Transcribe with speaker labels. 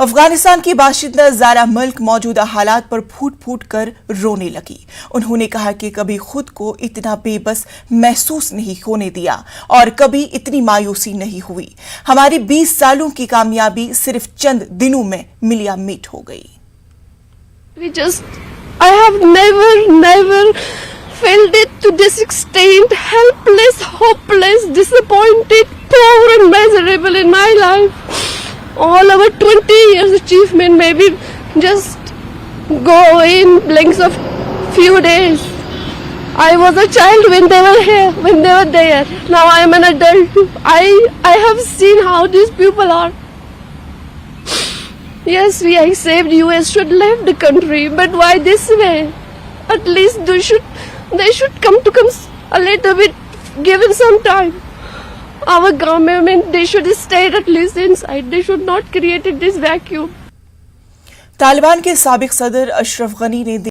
Speaker 1: अफगानिस्तान की बाशिंदा ज़ारा मल्क मौजूदा हालात पर फूट फूट कर रोने लगी। उन्होंने कहा कि कभी खुद को इतना बेबस महसूस नहीं होने दिया और कभी इतनी मायूसी नहीं हुई। हमारी 20 सालों की कामयाबी सिर्फ चंद दिनों में मिलिया मीट हो गई।
Speaker 2: I have never felt it to this extent, helpless, hopeless, disappointed, poor and miserable in my life. All our 20 years achievement maybe just go in blinks of few days. I was a child when they were here, when they were there. Now I am an adult. I have seen how these people are. Yes, we accept US should leave the country, but why this way? At least they should come a little bit, given some time. Our government, they should stay at least inside. They should not create this vacuum.
Speaker 1: Taliban के साबिक सदर अशरफ गनी ने